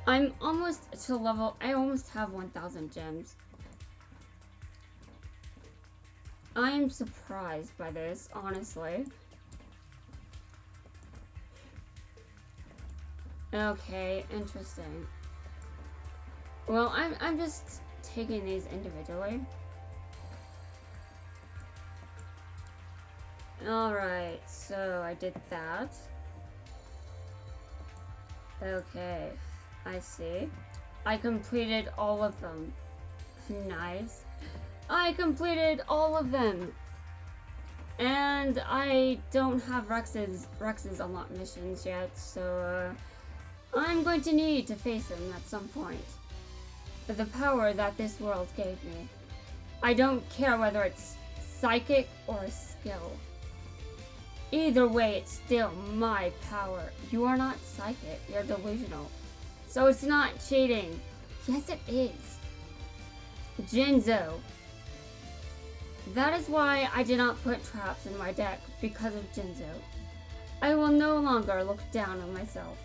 I almost have 1,000 gems. I am surprised by this, honestly. Okay, interesting. Well, I'm just taking these individually. Alright, so I did that. Okay, I see. I completed all of them. Nice. I completed all of them. And I don't have Rex's unlocked missions yet, so I'm going to need to face him at some point. The power that this world gave me. I don't care whether it's psychic or skill. Either way, it's still my power. You are not psychic, you're delusional. So it's not cheating. Yes, it is. Jinzo. That is why I did not put traps in my deck, because of Jinzo. I will no longer look down on myself.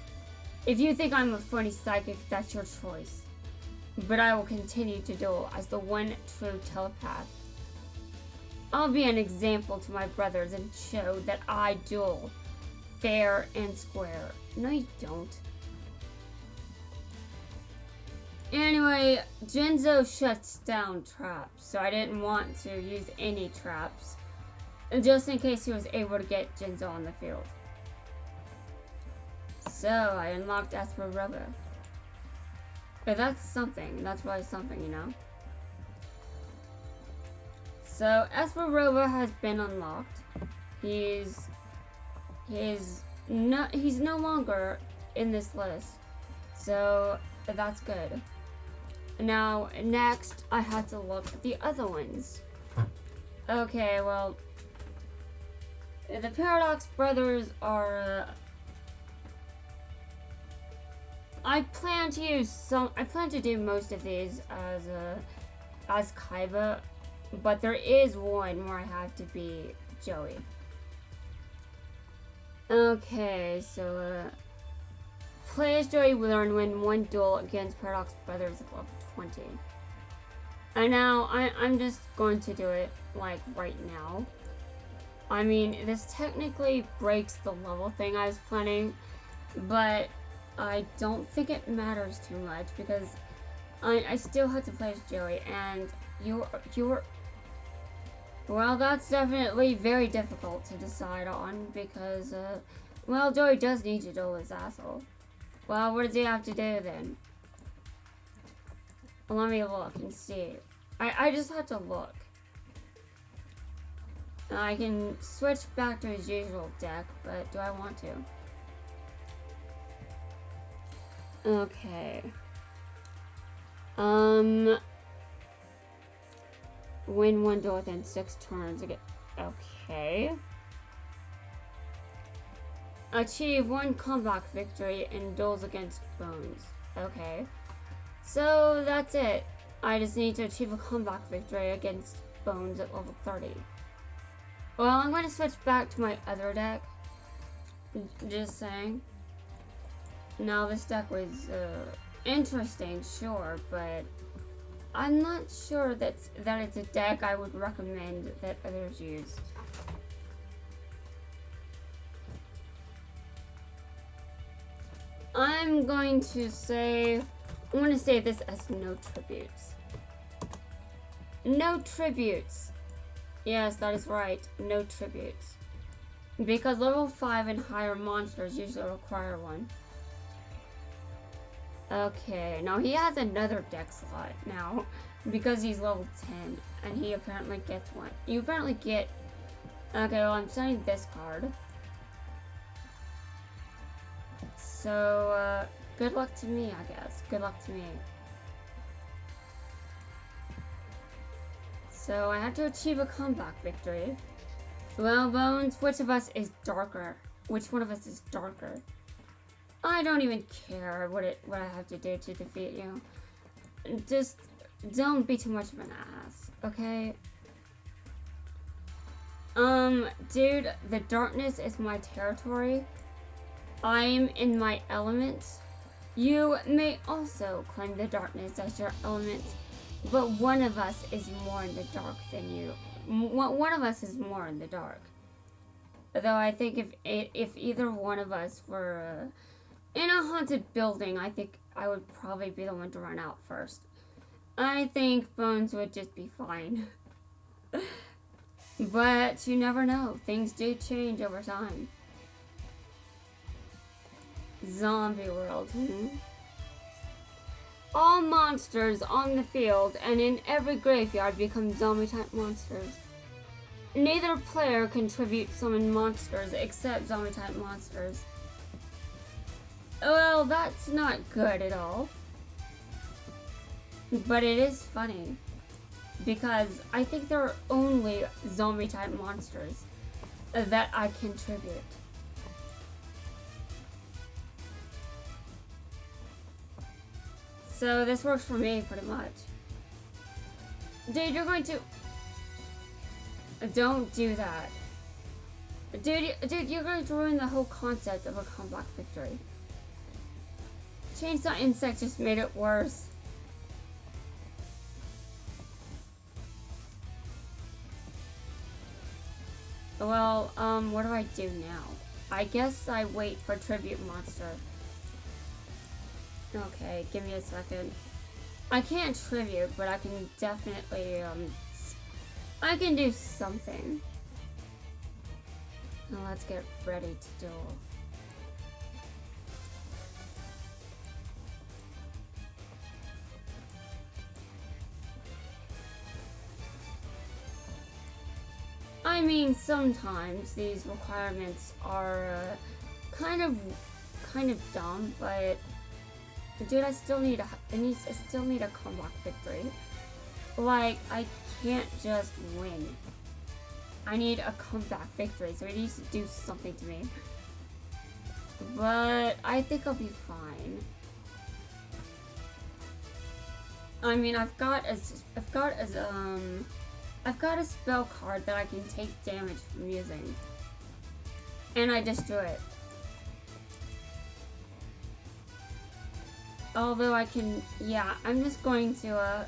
If you think I'm a funny psychic, that's your choice. But I will continue to duel as the one true telepath. I'll be an example to my brothers and show that I duel fair and square. No, you don't. Anyway, Jinzo shuts down traps, so I didn't want to use any traps, just in case he was able to get Jinzo on the field. So, I unlocked Asperoba. But that's something. That's really something, you know? So, Asperoba has been unlocked. He's no longer in this list. So, that's good. Now, next, I had to look at the other ones. Okay, well, the Paradox Brothers are, I plan to do most of these as Kaiba, but there is one where I have to be Joey. Okay, so, play as Joey will learn win one duel against Paradox Brothers at level 20. And now, I'm just going to do it, like, right now. I mean, this technically breaks the level thing I was planning, but I don't think it matters too much, because I still have to play as Joey, and you're well, that's definitely very difficult to decide on, because, well, Joey does need to duel his asshole. Well, what does he have to do then? Let me look and see. I just have to look. I can switch back to his usual deck, but do I want to? Okay. Win one duel within 6 turns. Okay. Achieve 1 comeback victory in duels against Bones. Okay. So that's it. I just need to achieve a comeback victory against Bones at level 30. Well, I'm going to switch back to my other deck. Just saying. Now, this deck was interesting, sure, but I'm not sure that it's a deck I would recommend that others use. I'm going to say this as no tributes. No tributes. Yes, that is right. No tributes. Because level 5 and higher monsters usually require one. Okay, now he has another deck slot now. Because he's level 10. And he apparently gets one. You apparently get... Okay, well, I'm setting this card. So, good luck to me, I guess. Good luck to me. So, I have to achieve a comeback victory. Well, Bones, which of us is darker? Which one of us is darker? I don't even care what I have to do to defeat you. Just don't be too much of an ass, okay? Dude, the darkness is my territory. I'm in my element. You may also claim the darkness as your element, but one of us is more in the dark than you. One of us is more in the dark. Though I think if either one of us were in a haunted building, I think I would probably be the one to run out first. I think Bones would just be fine. But you never know. Things do change over time. Zombie world. All monsters on the field and in every graveyard become zombie-type monsters. Neither player can tribute summon monsters except zombie-type monsters. Well, that's not good at all. But it is funny. Because I think there are only zombie-type monsters that I can tribute. So this works for me pretty much. Dude, you're going to... Don't do that. Dude, you're going to ruin the whole concept of a comeback victory. Chainsaw Insect just made it worse. Well, what do I do now? I guess I wait for Tribute Monster. Okay, give me a second. I can't tribute, but I can definitely, I can do something. Now let's get ready to duel. I mean, sometimes these requirements are kind of dumb, but dude, I still need a comeback victory. Like, I can't just win. I need a comeback victory, so it needs to do something to me. But I think I'll be fine. I mean, I've got a spell card that I can take damage from using. And I just do it. Although I can, yeah, I'm just going to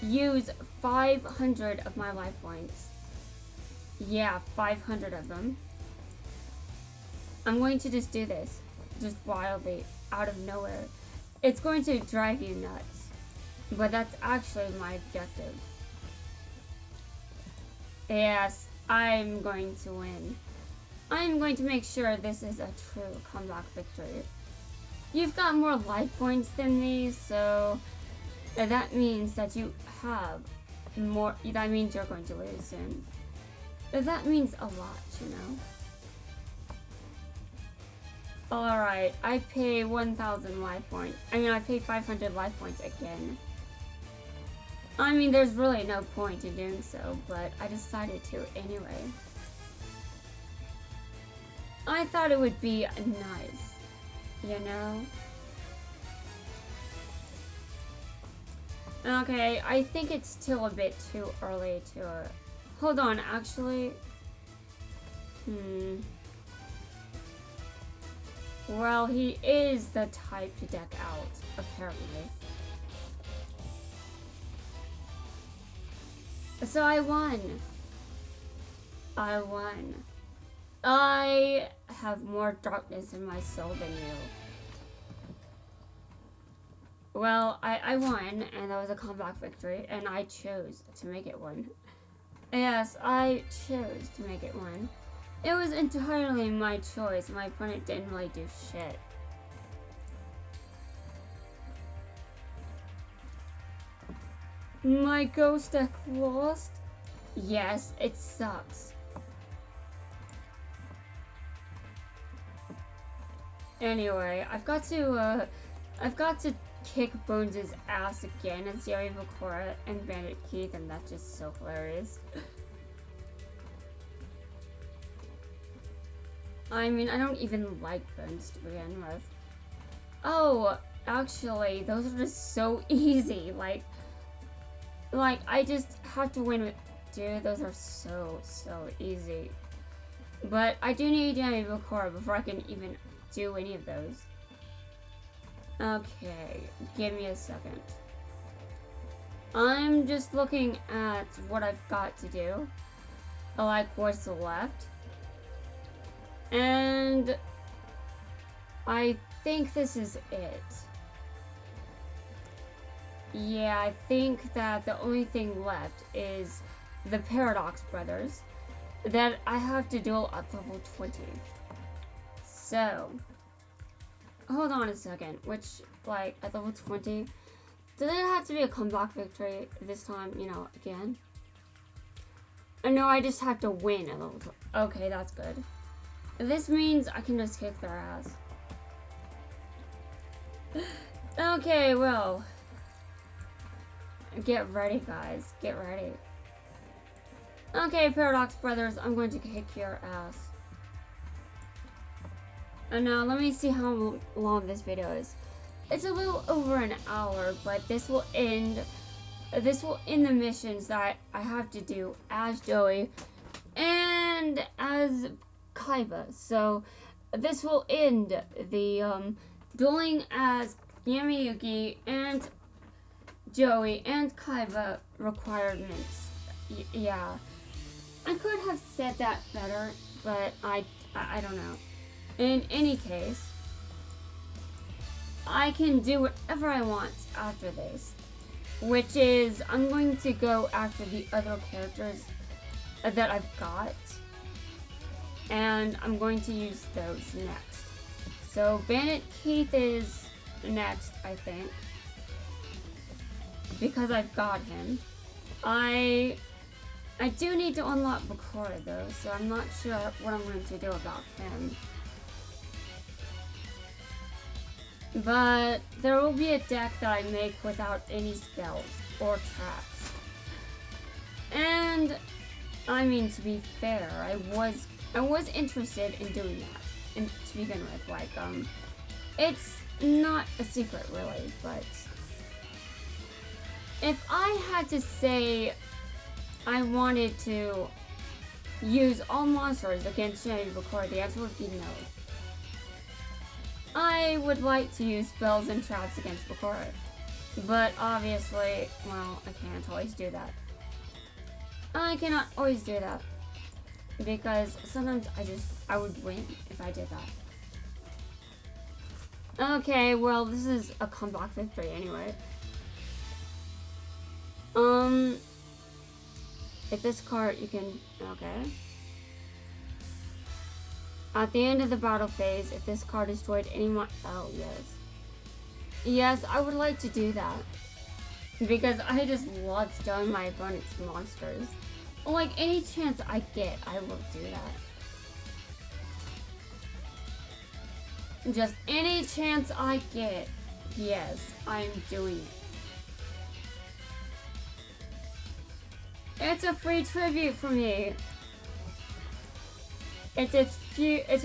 use 500 of my life points. Yeah, 500 of them. I'm going to just do this, just wildly, out of nowhere. It's going to drive you nuts, but that's actually my objective. Yes, I'm going to win. I'm going to make sure this is a true comeback victory. You've got more life points than me, so that means that you have more. That means you're going to lose soon. That means a lot, you know. Alright, I pay 1,000 life points. I mean, I pay 500 life points again. I mean, there's really no point in doing so, but I decided to anyway. I thought it would be nice, you know? Okay, I think it's still a bit too early to... hold on, actually... Well, he is the type to deck out, apparently. So I won. I won. I have more darkness in my soul than you. Well, I won, and that was a comeback victory, and I chose to make it one. Yes, I chose to make it one. It was entirely my choice. My opponent didn't really do shit. My ghost deck lost? Yes, it sucks. Anyway, I've got to kick Bones' ass again as Yari Vakora and Bandit Keith, and that's just so hilarious. I mean, I don't even like Bones to begin with. Oh, actually, those are just so easy. Like I just have to win with... Dude, those are so easy. But I do need Yari Vakora before I can even do any of those. Okay, give me a second. I'm just looking at what I've got to do. Like what's left. And I think this is it. Yeah, I think that the only thing left is the Paradox Brothers that I have to duel at level 20. So, hold on a second. Which, like, at level 20, does it have to be a comeback victory this time, you know, again? No, I just have to win at level 20. Okay, that's good. This means I can just kick their ass. Okay, well. Get ready, guys. Get ready. Okay, Paradox Brothers, I'm going to kick your ass. And now, let me see how long this video is. It's a little over an hour, but this will end the missions that I have to do as Joey and as Kaiba. So this will end the dueling as Yamayuki and Joey and Kaiba requirements. Yeah, I could have said that better, but I don't know. In any case, I can do whatever I want after this, which is I'm going to go after the other characters that I've got, and I'm going to use those next. So Bandit Keith is next, I think, because I've got him. I do need to unlock Bakura though, so I'm not sure what I'm going to do about him. But there will be a deck that I make without any spells or traps. And I mean, to be fair, I was interested in doing that, and to begin with, like it's not a secret really, but if I had to say I wanted to use all monsters against Shiny Bakura, the answer would be no. I would like to use spells and traps against Bakura, but obviously, well, I can't always do that. I cannot always do that, because sometimes I would win if I did that. Okay, well, this is a comeback victory anyway. If this card, you can, okay. At the end of the battle phase, if this card destroyed any oh, yes. Yes, I would like to do that. because I just love stunning my opponent's monsters. Like, any chance I get, I will do that. Just any chance I get, yes, I'm doing it. It's a free tribute for me. It's a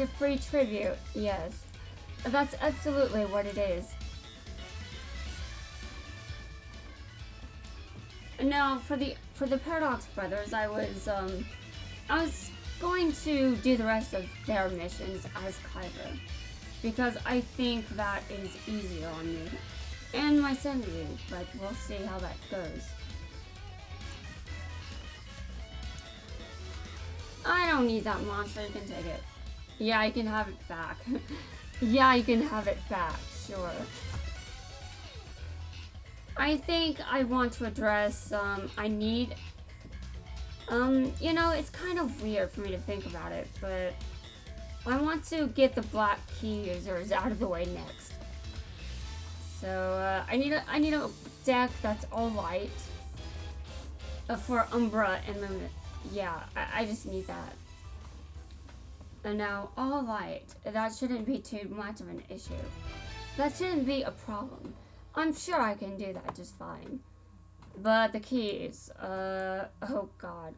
free tribute, yes. That's absolutely what it is. Now, for the Paradox Brothers, I was going to do the rest of their missions as Kaiba, because I think that is easier on me and my sanity, but we'll see how that goes. I don't need that monster, you can take it. Yeah, you can have it back. Yeah, you can have it back, sure. I think I want to address, I need, you know, it's kind of weird for me to think about it, but I want to get the black key users out of the way next. So, I need a deck that's all light, for Umbra and Limit. Yeah, I just need that. And now, all light, that shouldn't be too much of an issue. That shouldn't be a problem. I'm sure I can do that just fine. But the keys, oh god.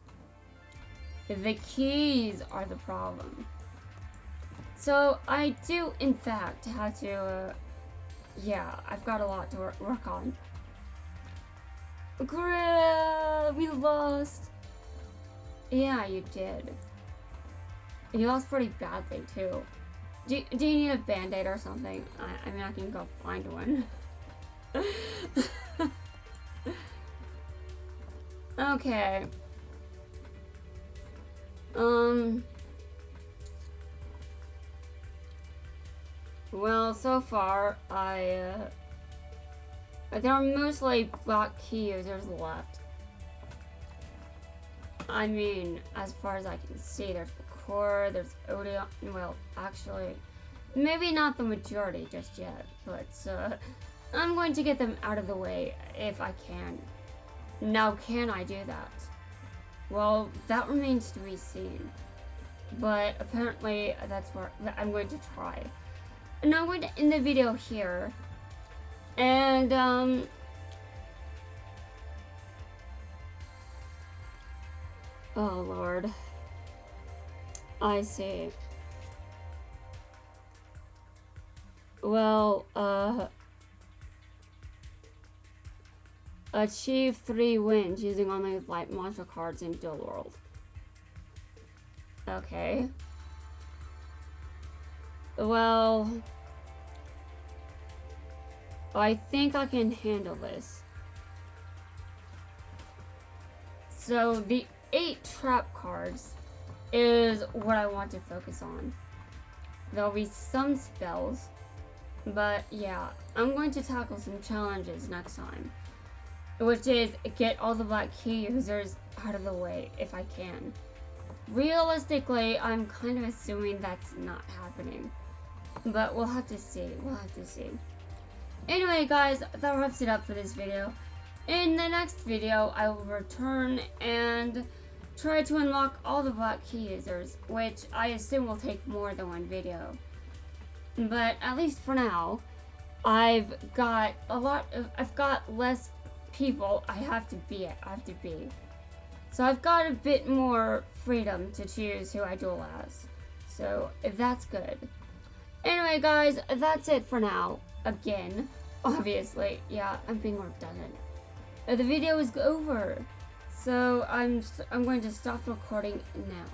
The keys are the problem. So, I do, in fact, have to, yeah, I've got a lot to work on. We lost. Yeah, you did. You lost pretty badly, too. Do you need a band-aid or something? I mean, I can go find one. Okay. Well, so far, there are mostly black key users left. I mean, as far as I can see, there's Core, there's Odeon. Well, actually, maybe not the majority just yet, but I'm going to get them out of the way if I can. Now, can I do that? Well, that remains to be seen. But apparently, that's where I'm going to try. And I'm going to end the video here. And, oh, Lord. I see. Well, achieve 3 wins using only light monster cards in Duel World. Okay. Well, I think I can handle this. So the 8 trap cards is what I want to focus on. There'll be some spells, but yeah, I'm going to tackle some challenges next time, which is get all the black key users out of the way if I can. Realistically, I'm kind of assuming that's not happening, but we'll have to see. Anyway, guys, that wraps it up for this video. In the next video, I will return and try to unlock all the black key users, which I assume will take more than one video. But at least for now, I've got less people I have to be. So I've got a bit more freedom to choose who I duel as. So that's good. Anyway, guys, that's it for now. Again, obviously, yeah, I'm being redundant. The video is over. So I'm going to stop recording now.